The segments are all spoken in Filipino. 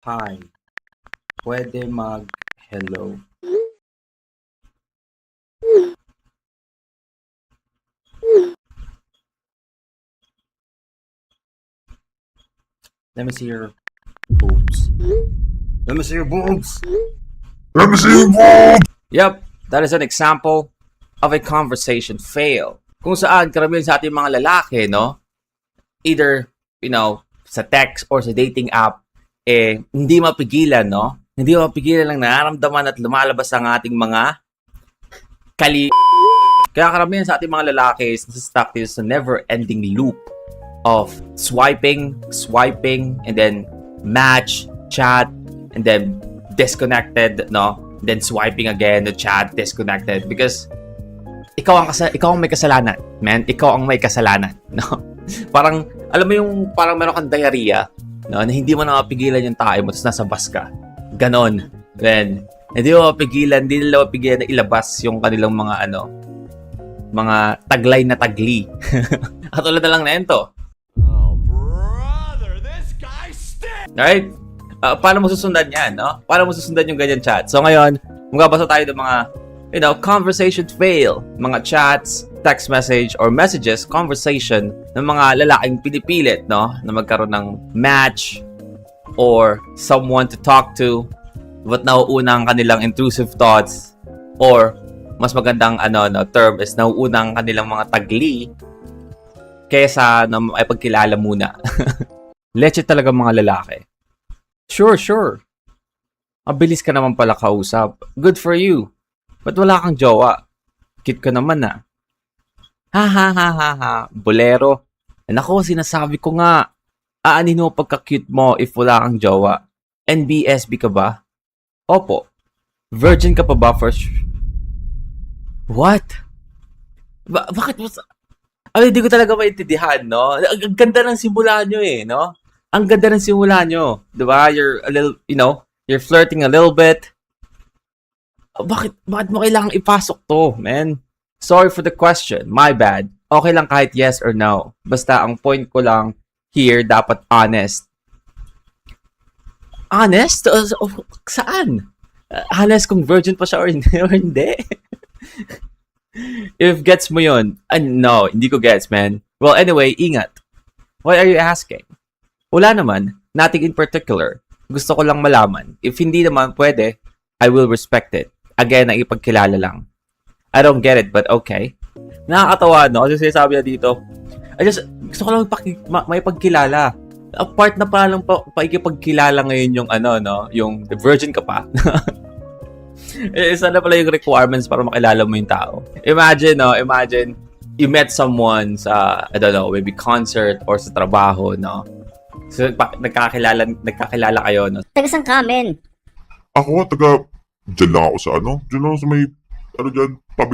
Hi, pwede mag-hello? Let me see your boobs. Let me see your boobs! Let me see you move! Yep, that is an example of a conversation fail. Kung saan karamihan sa ating mga lalaki, no? Either, sa text or sa dating app, hindi mapigilan, no? Hindi mapigilan lang nararamdaman at lumalabas ang ating mga kali... Kaya karamihan sa ating mga lalaki is stuck is a never-ending loop of swiping, and then match, chat, and then disconnected, no? Then swiping again, the chat, disconnected. Because ikaw ang may kasalanan, man. Ikaw ang may kasalanan, no? Parang, alam mo yung parang meron kang diarrhea, no? Na hindi mo na mapigilan yung tayo mo, tapos nasa bus ka. Ganon. Then, hindi nila mapigilan na ilabas yung kanilang mga taglay na tagli. At ulit na lang na ito. Oh, brother, this guy stinks! Alright? Paano mo susundan yan, no? Paano mo susundan yung ganyan chat? So ngayon, magbabasa tayo ng mga, conversation fail. Mga chats, text message, or messages, conversation ng mga lalaking pinipilit, no? Na magkaroon ng match or someone to talk to but nauuna ang kanilang intrusive thoughts or mas magandang term is nauuna ang kanilang mga tagli kaysa na ay pagkilala muna. Leche talaga mga lalaki. Sure. Mabilis ka naman pala kausap. Good for you. Ba't wala kang jowa? Cute ka naman ah. Ha. Bolero. Nako, sinasabi ko nga. Aanin mo pagka-cute mo if wala kang jowa. NBSB ka ba? Opo. Virgin ka pa ba first? What? Bakit mo hindi ko talaga maintindihan, no? Ang ganda ng simula nyo no? Ang ganda ng simula nyo. Diba? You're a little, you're flirting a little bit. Bakit mo kailangang ipasok to, man? Sorry for the question. My bad. Okay lang kahit yes or no. Basta ang point ko lang here, dapat honest. Honest? Saan? Honest kung virgin pa siya or hindi. If gets mo yun, no, hindi ko gets, man. Well, anyway, ingat. Why are you asking? Wala naman. Nothing in particular. Gusto ko lang malaman. If hindi naman pwede, I will respect it. Again, ipagkilala lang. I don't get it, but okay. Nakakatawa, no? Kasi sinasabi na dito, gusto ko lang may pagkilala. Part na pa lang paikipagkilala ngayon yung yung virgin ka pa. Isa na pala yung requirements para makilala mo yung tao. Imagine you met someone sa, I don't know, maybe concert or sa trabaho, no? So, nagkakilala kayo, no? Taga saan ka, men? Ako, dyan lang ako sa dyan lang sa may, tabi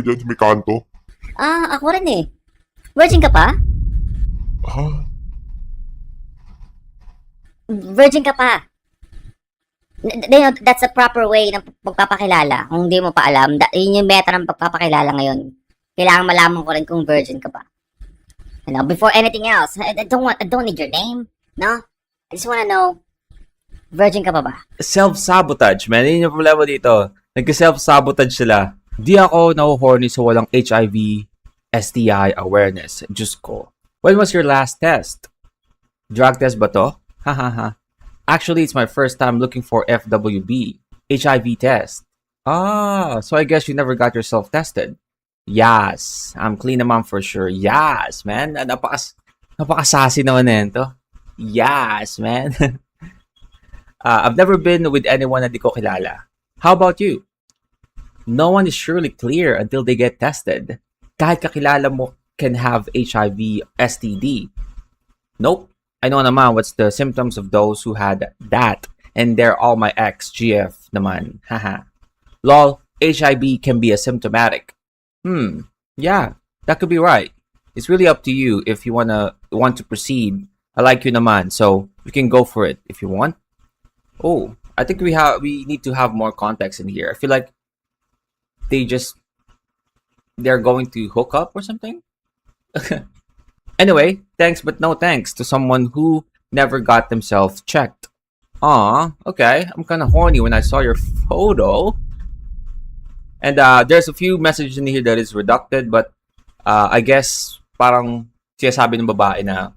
dyan sa may kanto. Ako rin eh. Virgin ka pa? Ha? Virgin ka pa. That's the proper way ng pagpapakilala. Kung hindi mo pa alam, yun yung meta ng pagpapakilala ngayon. Kailangan malaman ko rin kung virgin ka pa. Before anything else, I don't need your name, no? I just wanna know, virgin ka pa ba? Self-sabotage, man. Yun yung problema dito. Nag-self-sabotage sila. Di ako nahuhorny sa walang HIV, STI awareness. Diyos ko. When was your last test? Drug test ba to? Hahaha. Actually, it's my first time looking for FWB, HIV test. So I guess you never got yourself tested. Yes, I'm clean naman for sure. Yes, man. Napaka-sassy naman nito. Yes, man. I've never been with anyone na di ko kilala. How about you? No one is surely clear until they get tested. Kahit kakilala mo can have HIV, STD. Nope. I know naman what's the symptoms of those who had that. And they're all my ex-GF naman. Haha. Lol, HIV can be asymptomatic. Yeah, that could be right. It's really up to you if you want to proceed. I like you naman, so you can go for it if you want. Oh, I think we need to have more context in here. I feel like they're going to hook up or something. Anyway, thanks but no thanks to someone who never got themselves checked. Okay. I'm kind of horny when I saw your photo. And there's a few messages in here that is redacted, but I guess parang sinasabi ng babae na,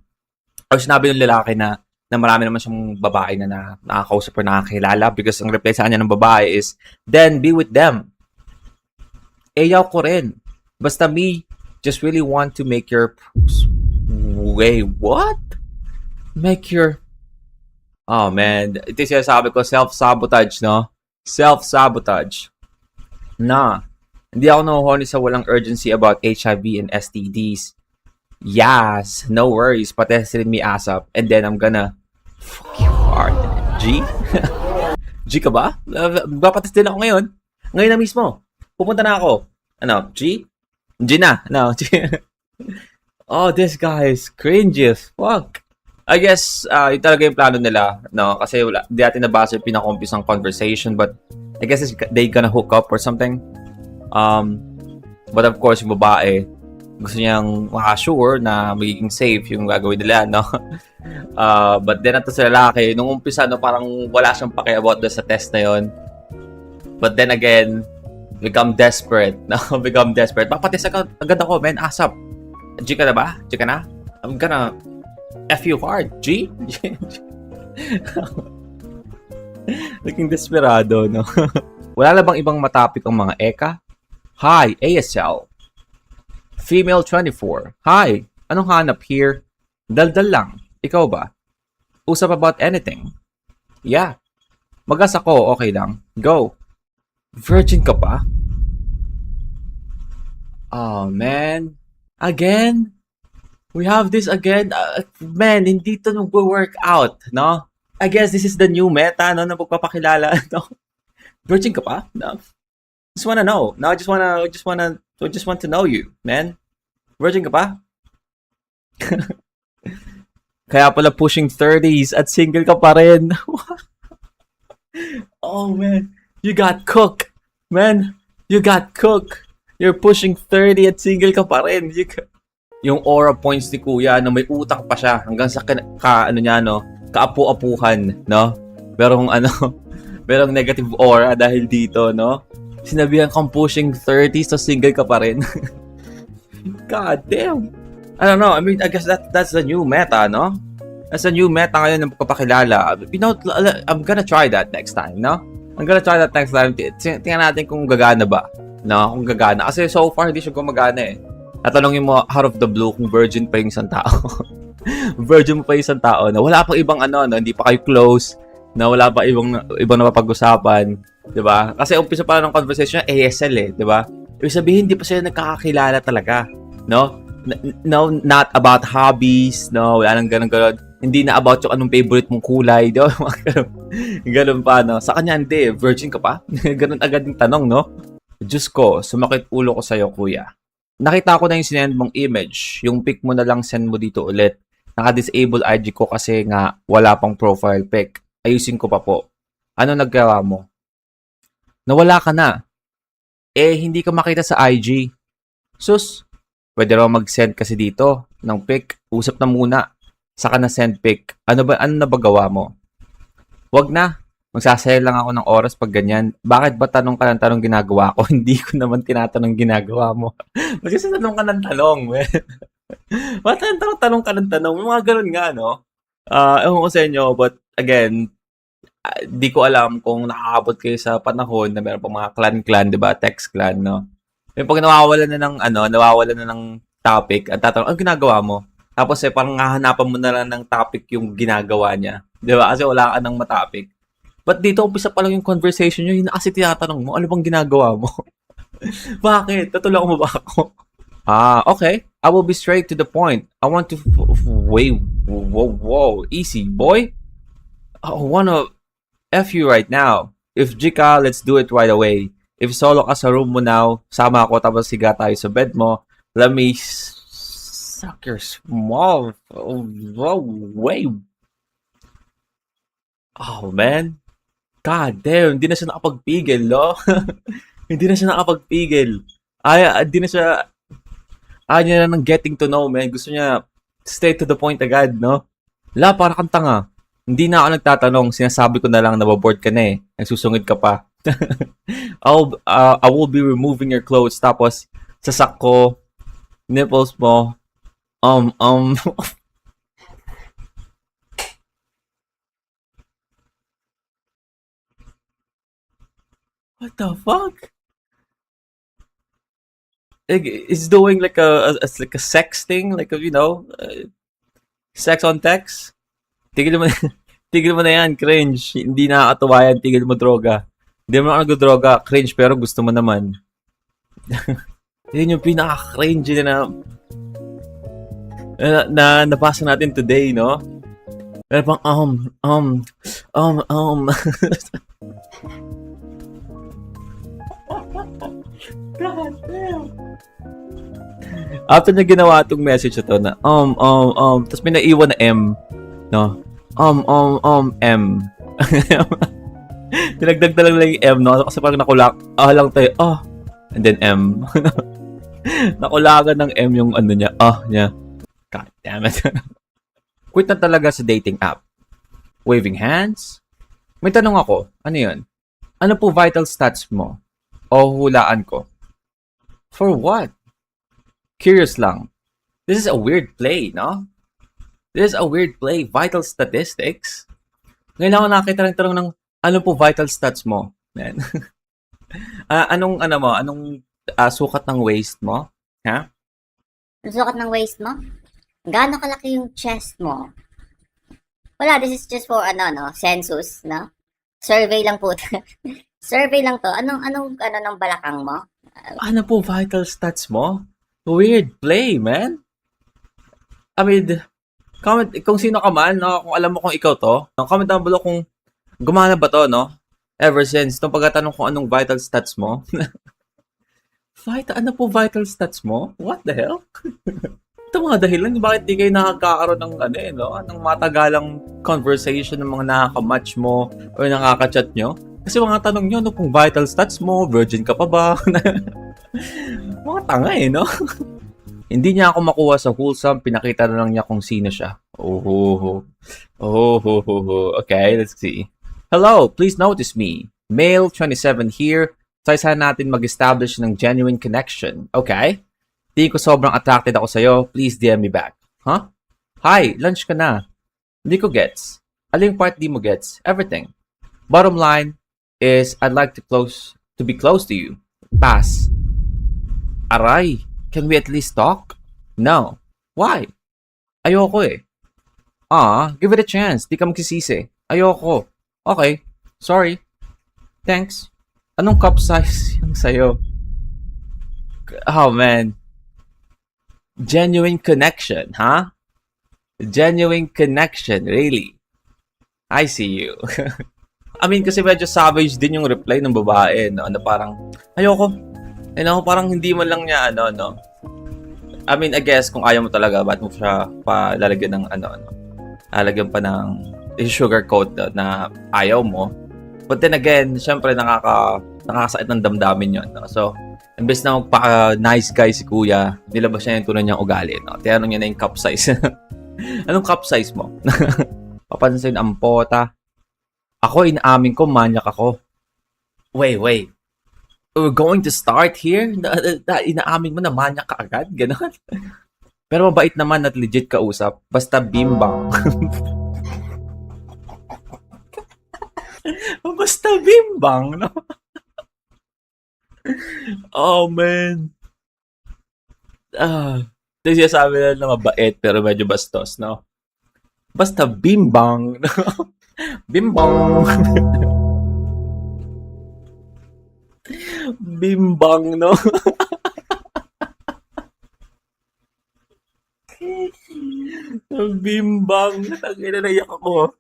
or sinabi ng lalaki na marami naman siyang babae na nakakausap or nakakilala, because ang reply sa kanya ng babae is, then be with them. Yaw ko rin. Basta me, just really want to make your... Wait, what? Make your... Oh man, ito yung sinasabi ko, self-sabotage, no? Self-sabotage. Hindi ako nahuhoni sa walang urgency about HIV and STDs. Yes, no worries, patestin me ASAP, and then I'm gonna fuck you hard. G? G ka ba? Magpapatest din ako ngayon. Ngayon na mismo. Pupunta na ako. Ano, G? G na. No, G. Oh, this guy is cringy as fuck. I guess, yun talaga yung plano nila, no? Kasi di natin nabasa yung pinaka-umpisang conversation, but I guess they gonna hook up or something. But of course, yung babae, gusto niyang makasure na magiging safe yung gagawin nila, no? But then, ito sa lalaki, nung umpisa, no, parang wala siyang pake about sa test na yon. But then again, become desperate, no? Become desperate. Papatest agad ako, man, ASAP. G ka na ba? G ka na? I'm gonna F you hard, G? Looking desperado, no? Wala na bang ibang matapik ang mga eka? Hi, ASL. Female 24. Hi, anong hanap here? Daldal lang. Ikaw ba? Usap about anything? Yeah. Magas ako, okay lang. Go. Virgin ka pa? Oh, man. Again? We have this again? Man, hindi to nag-work out, no? I guess this is the new meta, no? Na pagpapakilala, no? Virgin ka pa? No. Just wanna know. No, I just want to know you, man. Virgin ka pa? Kaya pala pushing 30s at single ka pa rin. Oh, man. You got cooked, man. You got cooked. You're pushing 30 at single ka pa rin. Yung aura points ni Kuya na may utang pa siya hanggang sa kaapu-apuhan, no? Merong negative aura dahil dito, no? Sinabihan kang pushing 30s so single ka pa rin. God damn. I don't know. I mean, I guess that's the new meta, no? That's the new meta ngayon ng pagpapakilala. You know, I'm gonna try that next time, no? I'm gonna try that next time. Tingnan natin kung gagana ba. No, kung gagana. Kasi so far, hindi siya gumagana eh. Tatanungin mo out of the blue kung virgin pa yung isang tao. Virgin mo pa yung isang tao na wala pang ibang no? Hindi pa kayo close, na wala pa ibang napapag-usapan, 'di ba? Kasi umpisa pa ng conversation ASL eh, 'di ba? Ibig sabihin hindi pa sila nagkakakilala talaga, no? No, not about hobbies, no, wala nang ganun. Hindi na about yung anong favorite mong kulay, 'di ba? Ganun pa, no? Sa kanya hindi, virgin ka pa? Ganun agad yung tanong, no? Diyos ko, sumakit ulo ko sa'yo, kuya. Nakita ko na yung sinend mong image. Yung pic mo na lang send mo dito ulit. Naka-disable IG ko kasi nga wala pang profile pic. Ayusin ko pa po. Ano naggawa mo? Nawala ka na. Hindi ka makita sa IG. Sus, pwede raw mag-send kasi dito ng pic. Usap na muna. Saka na send pic. Ano na ba gawa mo? Wag na. Magsasayang lang ako ng oras pag ganyan. Bakit ba tanong ka ng tanong ginagawa ko? Hindi ko naman tinatanong ginagawa mo. Kasi tanong ka ng tanong, man. Bakit tanong ka ng tanong? Mga ganun nga, no? Ewan ko sa inyo, but again, di ko alam kung nakakabot kayo sa panahon na meron pang mga clan, di ba? Text clan, no? Yung pag nawawalan na ng topic at tatanong, ang ginagawa mo? Tapos parang hahanapan mo na lang ng topic yung ginagawa niya. Di ba? Kasi wala ka ng matapik. But dito, umpisa pa lang yung conversation nyo, yun na kasi tinatanong mo, ano bang ginagawa mo? Bakit? Tutulungan mo ba ako? Okay. I will be straight to the point. I want to... Wait, whoa. Easy, boy. I wanna F you right now. If Jika, let's do it right away. If solo ka sa room mo now, sama ako tapos siga tayo sa bed mo, let me suck your small... Wait. Oh, man. God damn, hindi na siya nakapagpigil, no? Hindi na siya nakapagpigil. Hindi na siya... Ayaw niya na ng getting to know, man. Gusto niya stay to the point agad, no? Para kang tanga. Hindi na ako nagtatanong, sinasabi ko na lang nababoard ka na eh. Nagsusungid ka pa. I will be removing your clothes tapos sasak ko, nipples mo, what the fuck? Like, it's doing like like a sex thing, like a, sex on text. Tigil mo, tigil mo na yan, cringe. Hindi nakakatuwa yan, tigil mo droga. Hindi mo ako nag-droga, cringe, pero gusto mo naman. Yun yung pinaka-cringe na nabasa natin today, no? Pero pang, God damn. After na ginawa itong message na to na, tapos may naiwan na M, no? M. Tinagdag na lang yung M, no? Kasi parang lang tayo, and then M. Nakulagan ng M yung ano niya, niya. God damn it. Quit na talaga sa dating app. Waving hands? May tanong ako, ano yun? Ano po vital stats mo? O hulaan ko? For what? Curious lang. This is a weird play, no? This is a weird play. Vital statistics? Ngayon ako nakita ng tanong ng, ano po vital stats mo? Man. Anong sukat ng waist mo? Ha? Ang sukat ng waist mo? Gaano kalaki yung chest mo? Wala, this is just for census, no? Survey lang po. Survey lang to. Anong ng balakang mo? Ano po vital stats mo? Weird play, man. I mean, comment kung sino ka man, no? Kung alam mo kung ikaw to, comment down below kung gumana ba to, no? Ever since, nung pagkatanong kung anong vital stats mo. Ano po vital stats mo? What the hell? Ito mga dahilan, bakit di kayo nakakaroon ng ng matagalang conversation ng mga nakaka-match mo o nakaka-chat nyo? Kasi mga tanong nyo, ano pong vital stats mo? Virgin ka pa ba? Mga tanga no? Hindi niya ako makuha sa wholesome, pinakita na lang niya kung sino siya. Okay, let's see. Hello, please notice me. Male 27 here. Saan natin mag-establish ng genuine connection. Okay? Tingin ko sobrang attracted ako sa'yo. Please DM me back. Huh? Hi, lunch ka na. Hindi ko gets. Aling part di mo gets? Everything. Bottom line is, I'd like to be close to you. Pass. Aray, can we at least talk? No. Why? Ayoko eh. Give it a chance. Di ka magsisisi. Ayoko. Okay. Sorry. Thanks. Anong cup size yung sa'yo? Oh, man. Genuine connection, huh? Genuine connection, really? I see you. I mean, kasi medyo savage din yung reply ng babae, no? Ano parang, ayoko. Parang hindi mo lang niya, I mean, I guess, kung ayaw mo talaga, ba't mo siya lalagyan ng, lalagyan pa ng sugarcoat na ayaw mo. But then again, syempre, nakakasakit ng damdamin yun, no? So, imbes na magpa-nice guy si kuya, nilabas niya yung tunay niyang ugali, no? Tinanong niya na yung cup size. Anong cup size mo? Papansin ang pota. Ako, inaamin ko, manyak ako. Wait. We're going to start here? Inaamin mo na manyak ka agad? Ganon? Pero mabait naman at legit kausap. Basta bimbang. Basta bimbang, no? Oh, man. Ito siya sabi na mabait pero medyo bastos, no? Basta bimbang, no? Bimbang. Bimbang, no? Bimbang. Tangina na iyak ako.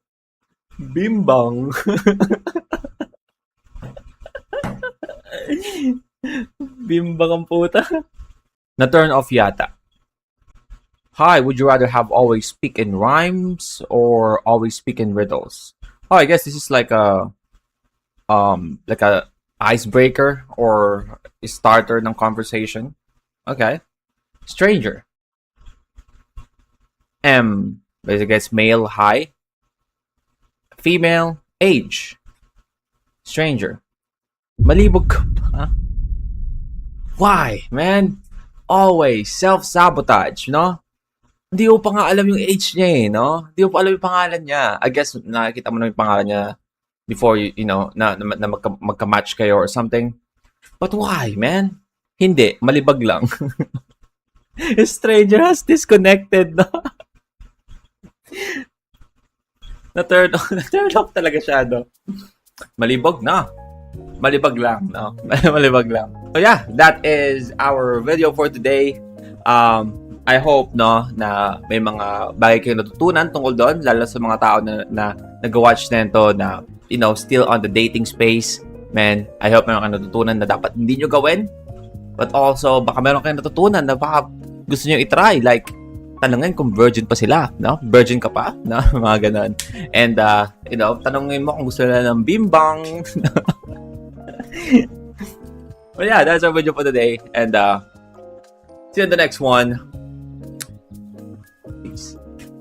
Bimbang. Bimbang ang puta. Na-turn off yata. Hi, would you rather have always speak in rhymes or always speak in riddles? Oh, I guess this is like a icebreaker or a starter ng conversation. Okay. Stranger. M. I guess male, hi. Female, age. Stranger. Malibog ka pa? Why, man? Always self-sabotage, no? Hindi ko pa nga alam yung age niya eh, no? Hindi ko pa alam yung pangalan niya. I guess nakikita mo na yung pangalan niya before you know na magka-match kayo or something. But why, man? Hindi, malibag lang. Stranger has disconnected, no? na-turn off talaga siya, no? Malibog na. Malibag lang, no? Malibag lang. So yeah, that is our video for today. I hope, no, na may mga bagay kayong natutunan tungkol doon, lalo sa mga tao na nag-watch nito na, you know, still on the dating space. Man, I hope meron kayong natutunan na dapat hindi nyo gawin. But also, baka meron kayong natutunan na baka gusto nyo i-try. Like, tanungin kung virgin pa sila, no? Virgin ka pa? No? Mga ganon. And, you know, tanungin mo kung gusto nila ng bimbang. But yeah, that's our video for today. And, see you in the next one.